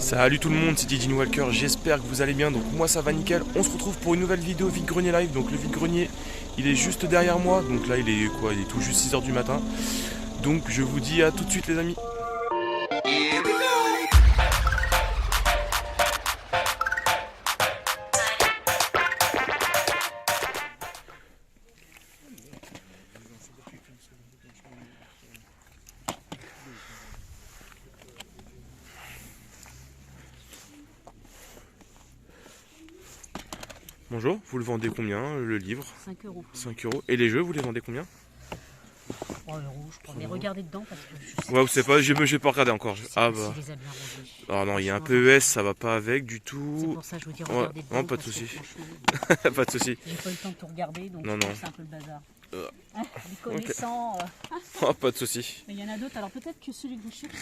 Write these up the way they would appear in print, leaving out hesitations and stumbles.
Salut tout le monde, c'est Didine Walker, j'espère que vous allez bien, donc moi ça va nickel. On se retrouve pour une nouvelle vidéo vide-grenier live, donc le vide-grenier il est juste derrière moi, donc là il est quoi, il est tout juste 6h du matin. Donc je vous dis à tout de suite les amis. Bonjour, vous le vendez combien le livre? 5 €. 5 euros. Et les jeux, vous les vendez combien? 3 € je crois. Mais regardez dedans parce que je sais Ouais, vous savez pas, j'ai pas regardé encore. Ah pas bah. s'il les a bien rangés. Ah non, il y a un PES, ça va pas avec du C'est tout. pour ça que je vous dis Ouais, regardez dedans. non, pas de parce que souci. franchement, Pas de souci. j'ai pas eu le temps de tout regarder donc Non, je pense non. que c'est un peu le bazar. Euh. Les connaissants. Oh, pas de souci. Mais il y en a d'autres. Alors peut-être que celui que vous cherchez.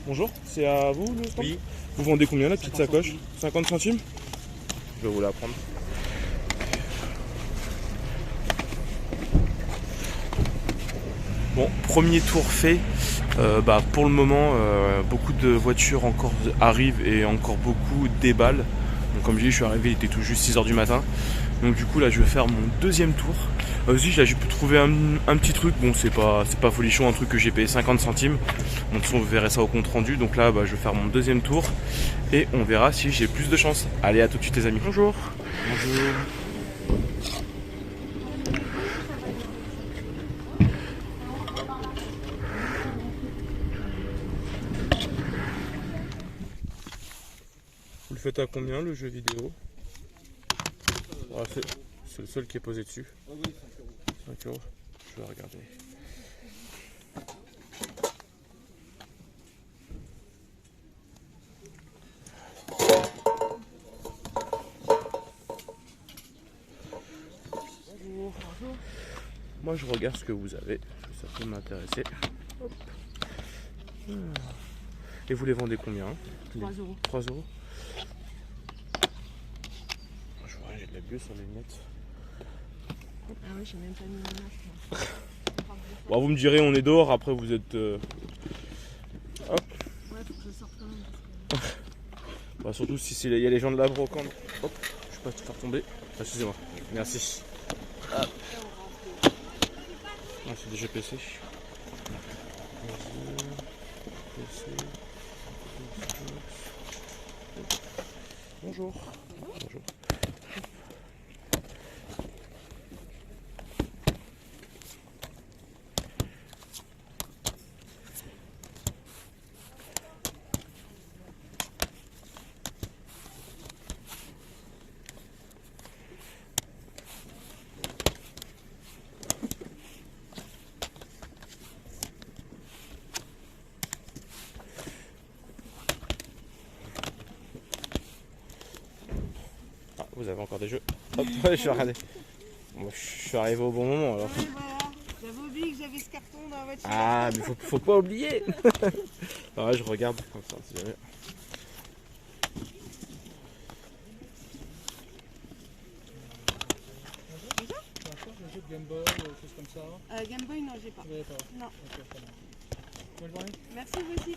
Bonjour, c'est à vous le stand? Oui. Vous vendez combien la petite 50 sacoche? centimes. 50 centimes? Je vais vous la prendre. Bon, premier tour fait. Pour le moment, beaucoup de voitures encore arrivent et encore beaucoup déballent. Donc, comme je dis, je suis arrivé, il était tout juste 6h du matin. Donc du coup là je vais faire mon deuxième tour. Aussi là j'ai pu trouver un petit truc, bon c'est pas folichon, un truc que j'ai payé 50 centimes. Donc de toute façon vous verrez ça au compte rendu. Donc là je vais faire mon deuxième tour et on verra si j'ai plus de chance. Allez, à tout de suite les amis. Bonjour. Bonjour. Vous le faites à combien le jeu vidéo? C'est le seul qui est posé dessus. 5 euros. Je vais regarder. Bonjour. Moi je regarde ce que vous avez. Ça peut m'intéresser. Hop. Et vous les vendez combien? 3 €. 3 euros. Je vois, j'ai de la buée sur les lunettes. Ah oui, j'ai même pas mis mon masque. Bon, vous me direz, on est dehors, après vous êtes. Hop. Ouais, faut que je sorte quand même. Bah, surtout si il y a les gens de la brocante. Hop, je peux pas te faire tomber. Ah, excusez-moi. Merci. Hop. Ah, c'est déjà PC. Bonjour. Bonjour. Ah, vous avez encore des jeux. Hop, ouais, je vais regarder. Bon, je suis arrivé au bon moment alors. Ouais, voilà. J'avais oublié que j'avais ce carton dans la voiture. Ah, mais faut pas oublier. Ah ouais, je regarde comme ça, si jamais. Game Boy, choses comme ça. Game Boy, non, j'ai pas. Vous n'avez pas? Non. Ok, ça marche. Bonne journée. Merci, vous aussi.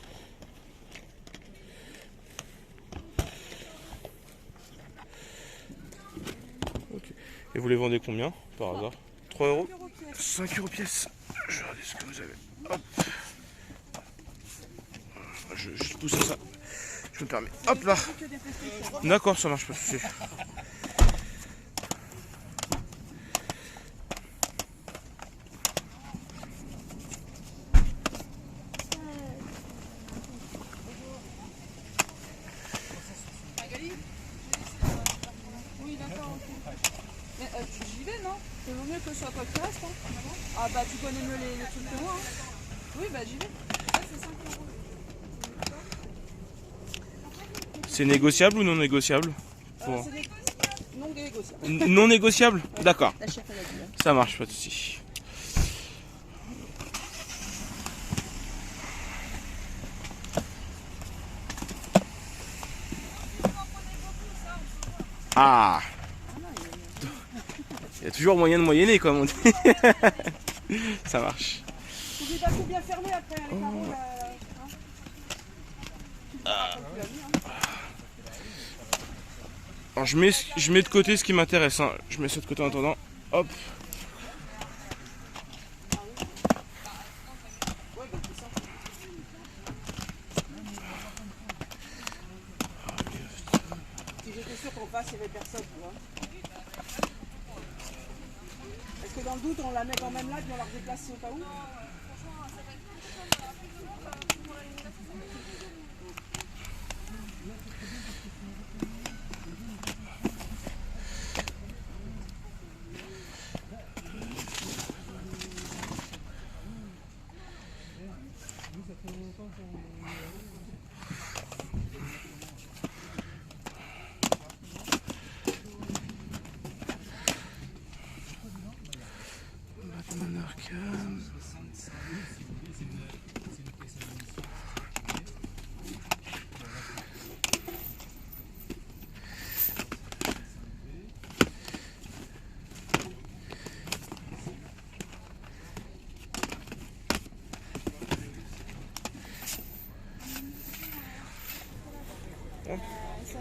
Ok. Et vous les vendez combien par hasard? 3 euros? 5 € pièce. 5 euros pièce. Je regarde ce que vous avez. Hop. Je pousse ça. Je me permets. Hop là. Que des PlayStation. D'accord, ça marche pas de souci. Oui, d'accord. Ok. Mais j'y vais, non? C'est vaut mieux que ce soit toi qui reste. Hein. Ah bah tu connais mieux les trucs que moi. Hein. Oui, bah j'y vais. Ça, c'est 5 €. C'est négociable ou non négociable? Bon. C'est des non négociables. Non négociable? D'accord. La chef, elle a dit. Hein. Ça marche, pas de souci. Ah, Il y a toujours moyen de moyenner, comme on dit. Ça marche. N'oublie pas de bien fermer après, les carreaux là. Alors je mets de côté ce qui m'intéresse, hein. Je mets ça de côté en attendant. Hop. Si j'étais sûr qu'en face il n'y avait personne, tu vois. Est-ce que dans le doute on la met quand même là, puis on la redéplace au cas où?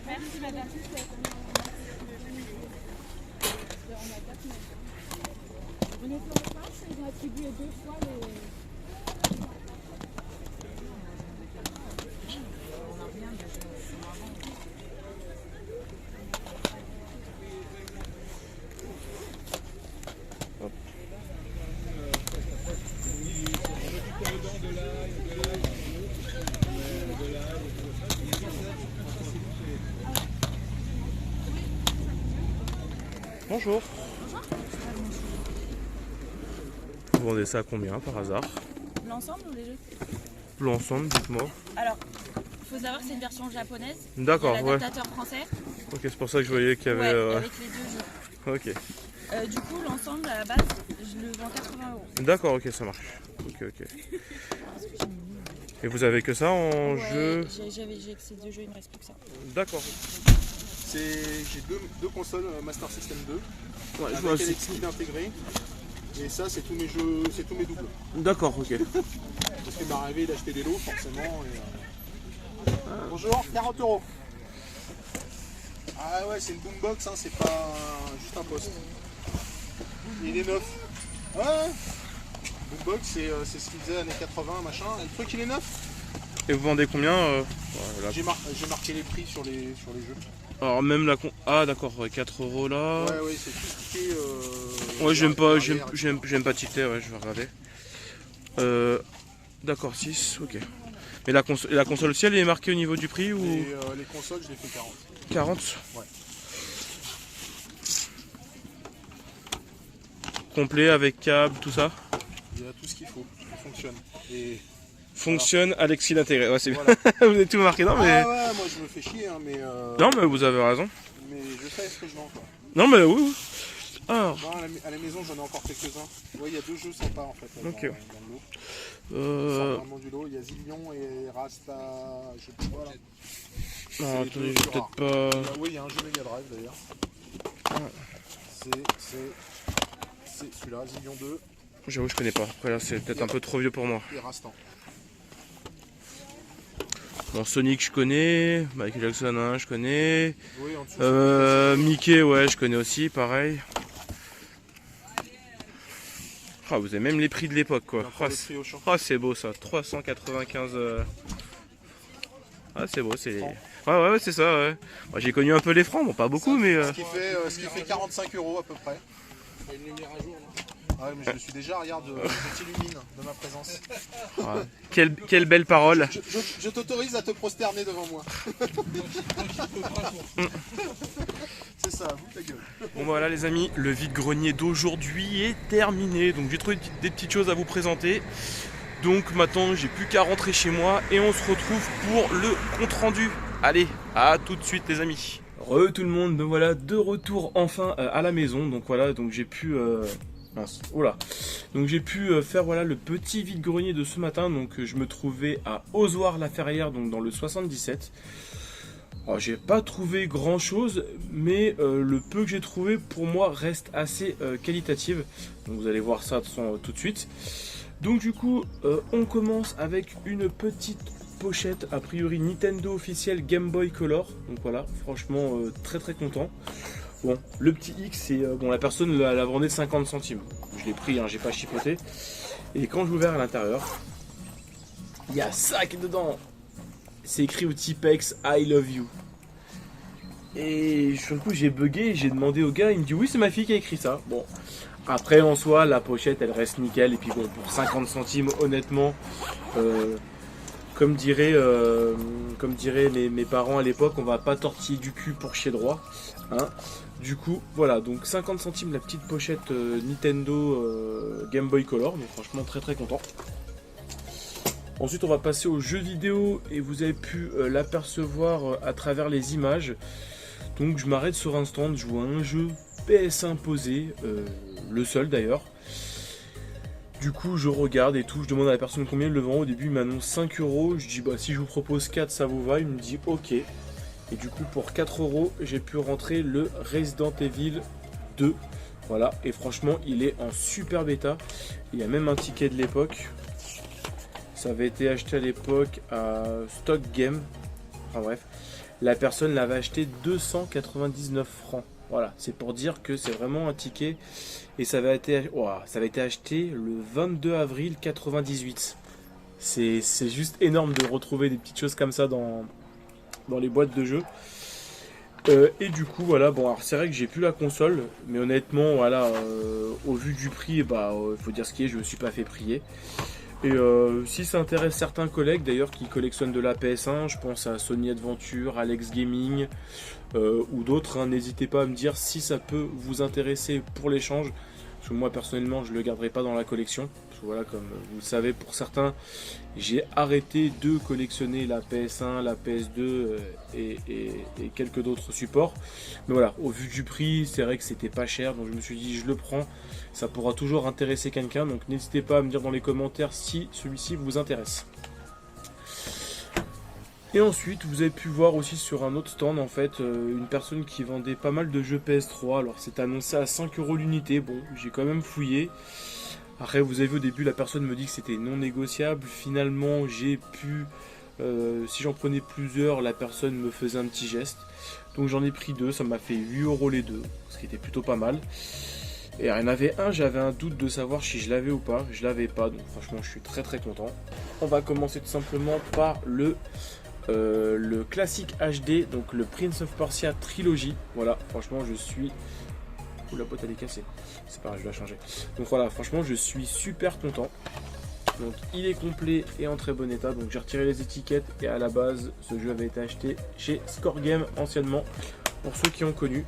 Merci madame. On est sur le pass, ils ont attribué 2 fois les... Bonjour. Vous vendez ça à combien par hasard? L'ensemble ou les jeux? L'ensemble, dites-moi. Alors, il faut savoir que c'est une version japonaise. D'accord, ouais. L'adaptateur français. Ok, c'est pour ça que je voyais qu'il y avait... Ouais, avec les 2 jeux. Ok. Du coup, l'ensemble, à la base, je le vends 80 €. D'accord, ok, ça marche. Ok. Et vous avez que ça en jeu? J'ai que ces 2 jeux, il me reste plus que ça. D'accord. J'ai deux consoles Master System 2 Ouais, je avec vois. Alexis intégré. Et ça, c'est tous mes jeux, c'est tous mes doubles. D'accord, ok. Parce qu'il m'est arrivé d'acheter des lots, forcément. Et, Bonjour, 40 €. Ah ouais, c'est une boombox, hein, c'est pas juste un poste. Il est neuf. Ouais. Boombox, c'est ce qu'il faisait années 80, machin. Et le truc, il est neuf. Et vous vendez combien voilà. J'ai marqué les prix sur les jeux. Alors même la con... Ah d'accord, 4 € là. Ouais, c'est tout ticket. Ouais, j'aime pas ticket, ouais, je vais regarder. D'accord, 6, ok. Mais la console aussi, elle est marquée au niveau du prix ou... Les consoles, je les fais 40. 40? Ouais. Complet avec câble, tout ça? Il y a tout ce qu'il faut, ça fonctionne. Et fonctionne, voilà. Alexis l'intégrer. Ouais, c'est bien. Voilà. Vous avez tout marqué, non mais... Ah ouais, moi je me fais chier, hein, mais... Non mais vous avez raison. Mais je sais ce que je vends, quoi. Non mais oui. Alors... Non, à la maison, j'en ai encore quelques-uns. Ouais, il y a 2 jeux sympas, en fait, là, okay. dans le lot. C'est vraiment du lot. Il y a Zillion et Rasta... Je sais pas, voilà. Non, attendez, je vais peut-être pas... Oui, il y a un jeu Mega Drive, d'ailleurs. C'est celui-là, Zillion 2. J'avoue, je connais pas. Après là, c'est peut-être un peu trop vieux pour moi. Et Rastan. Bon, Sonic, je connais. Michael Jackson, hein, je connais. Oui, en dessous, Mickey, ouais, je connais aussi, pareil. Ah, vous avez même les prix de l'époque, quoi. Ah, c'est beau ça. 395. Ah, c'est beau, c'est... Ouais, c'est ça, ouais. Moi, j'ai connu un peu les francs, bon, pas beaucoup, mais... Ce qui fait 45 € à peu près. Une lumière à jour, non? Ah ouais, mais je le suis déjà, regarde, je t'illumine de ma présence. Ouais. Quelle belle parole. Je t'autorise à te prosterner devant moi. C'est ça, vous ta gueule. Bon voilà les amis, le vide-grenier d'aujourd'hui est terminé. Donc j'ai trouvé des petites choses à vous présenter. Donc maintenant j'ai plus qu'à rentrer chez moi et on se retrouve pour le compte rendu. Allez, à tout de suite les amis. Re tout le monde, me voilà de retour enfin à la maison. Donc voilà, donc j'ai pu... Mince, oula. Donc j'ai pu faire voilà le petit vide-grenier de ce matin. Donc je me trouvais à Ozoir-la-Ferrière, donc dans le 77. Alors j'ai pas trouvé grand chose, mais le peu que j'ai trouvé pour moi reste assez qualitative. Donc vous allez voir ça tout de suite. Donc du coup on commence avec une petite pochette a priori Nintendo officielle Game Boy Color. Donc voilà, franchement très très content. Bon, le petit X, c'est bon, la personne la vendait 50 centimes. Je l'ai pris, hein, j'ai pas chipoté. Et quand j'ai ouvert à l'intérieur, il y a ça qui est dedans. C'est écrit au Tipex I love you. Et sur le coup j'ai bugué, j'ai demandé au gars, il me dit oui c'est ma fille qui a écrit ça. Bon, après en soi la pochette elle reste nickel. Et puis bon, pour 50 centimes honnêtement, comme diraient mes parents à l'époque, on va pas tortiller du cul pour chier droit, hein. Du coup voilà, donc 50 centimes la petite pochette Nintendo Game Boy Color. Donc franchement très très content. Ensuite on va passer aux jeux vidéo et vous avez pu l'apercevoir à travers les images. Donc je m'arrête sur un stand, je vois un jeu PS1 posé, le seul d'ailleurs. Du coup je regarde et tout, je demande à la personne combien il le vend. Au début il m'annonce 5 €, je dis bah si je vous propose 4 ça vous va, il me dit ok. Et du coup pour 4 € j'ai pu rentrer le Resident Evil 2. Voilà, et franchement il est en super bêta. Il y a même un ticket de l'époque. Ça avait été acheté à l'époque à Stock Game. Enfin bref, la personne l'avait acheté 299 francs. Voilà, c'est pour dire que c'est vraiment un ticket. Et ça avait été acheté le 22 avril 98. C'est juste énorme de retrouver des petites choses comme ça dans les boîtes de jeux. Et du coup voilà, bon alors c'est vrai que j'ai plus la console, mais honnêtement voilà, au vu du prix, bah faut dire ce qui est, je me suis pas fait prier. Et si ça intéresse certains collègues d'ailleurs qui collectionnent de la PS1, je pense à Sony Adventure, Alex Gaming ou d'autres, hein, n'hésitez pas à me dire si ça peut vous intéresser pour l'échange. Parce que moi personnellement je ne le garderai pas dans la collection. Parce que voilà, comme vous le savez pour certains, j'ai arrêté de collectionner la PS1, la PS2 et quelques d'autres supports. Mais voilà, au vu du prix, c'est vrai que c'était pas cher, donc je me suis dit je le prends. Ça pourra toujours intéresser quelqu'un, donc n'hésitez pas à me dire dans les commentaires si celui-ci vous intéresse. Et ensuite, vous avez pu voir aussi sur un autre stand en fait une personne qui vendait pas mal de jeux PS3. Alors c'est annoncé à 5 € l'unité. Bon, j'ai quand même fouillé. Après, vous avez vu au début, la personne me dit que c'était non négociable. Finalement, j'ai pu, si j'en prenais plusieurs, la personne me faisait un petit geste. Donc j'en ai pris 2, ça m'a fait 8 € les deux, ce qui était plutôt pas mal. Et il y en avait un, j'avais un doute de savoir si je l'avais ou pas. Je l'avais pas, donc franchement, je suis très très content. On va commencer tout simplement par le classique HD, donc le Prince of Persia Trilogy. Voilà, franchement je suis... Ouh, la boîte elle est cassée, c'est pas grave, je vais la changer. Donc voilà, franchement je suis super content. Donc il est complet et en très bon état. Donc j'ai retiré les étiquettes et à la base ce jeu avait été acheté chez Score Game anciennement, pour ceux qui ont connu.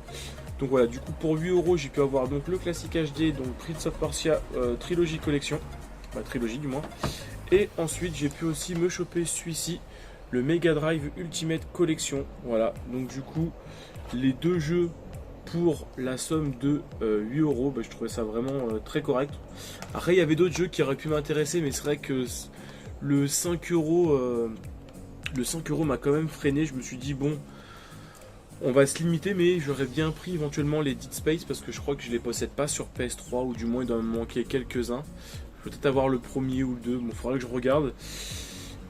Donc voilà, du coup pour 8 € j'ai pu avoir donc le classique HD, donc Prince of Persia Trilogy Collection, enfin trilogie du moins. Et ensuite j'ai pu aussi me choper celui-ci, le Mega Drive Ultimate Collection. Voilà, donc du coup les deux jeux pour la somme de 8 €, bah, je trouvais ça vraiment très correct. Après il y avait d'autres jeux qui auraient pu m'intéresser, mais c'est vrai que le 5 € m'a quand même freiné. Je me suis dit bon, on va se limiter, mais j'aurais bien pris éventuellement les Dead Space parce que je crois que je les possède pas sur PS3, ou du moins il doit me manquer quelques-uns. Peut-être avoir le premier ou le 2, bon, il faudra que je regarde.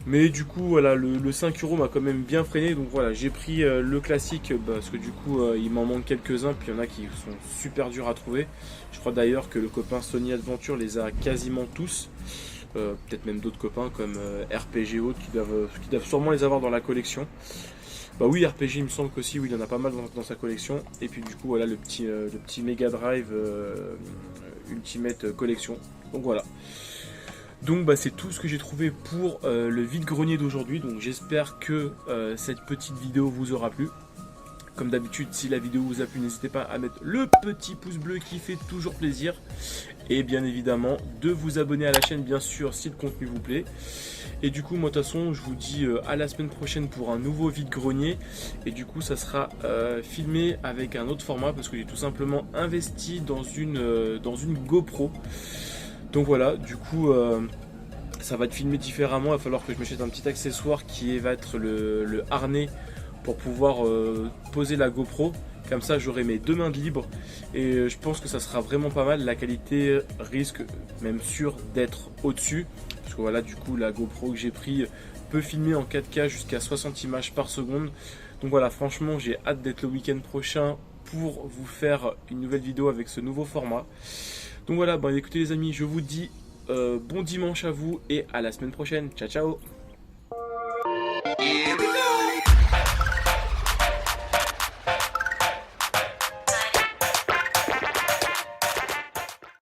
Mais du coup voilà, le 5 € m'a quand même bien freiné. Donc voilà, j'ai pris le classique parce que du coup il m'en manque quelques-uns, puis il y en a qui sont super durs à trouver. Je crois d'ailleurs que le copain Sony Adventure les a quasiment tous. Peut-être même d'autres copains comme RPG Haute qui doivent sûrement les avoir dans la collection. Bah oui, RPG il me semble qu'aussi, oui, il y en a pas mal dans sa collection. Et puis du coup voilà le petit Mega Drive Ultimate Collection. Donc voilà. Donc bah, c'est tout ce que j'ai trouvé pour le vide-grenier d'aujourd'hui. Donc j'espère que cette petite vidéo vous aura plu. Comme d'habitude, si la vidéo vous a plu, n'hésitez pas à mettre le petit pouce bleu qui fait toujours plaisir. Et bien évidemment de vous abonner à la chaîne bien sûr si le contenu vous plaît. Et du coup moi de toute façon je vous dis à la semaine prochaine pour un nouveau vide-grenier. Et du coup ça sera filmé avec un autre format parce que j'ai tout simplement investi dans une GoPro. Donc voilà, du coup ça va être filmé différemment. Il va falloir que je m'achète un petit accessoire qui va être le harnais pour pouvoir poser la GoPro. Comme ça j'aurai mes 2 mains de libre et je pense que ça sera vraiment pas mal. La qualité risque même sûr d'être au-dessus. Parce que voilà, du coup la GoPro que j'ai pris peut filmer en 4K jusqu'à 60 images par seconde. Donc voilà, franchement j'ai hâte d'être le week-end prochain pour vous faire une nouvelle vidéo avec ce nouveau format. Donc voilà, bon écoutez les amis, je vous dis bon dimanche à vous et à la semaine prochaine. Ciao ciao.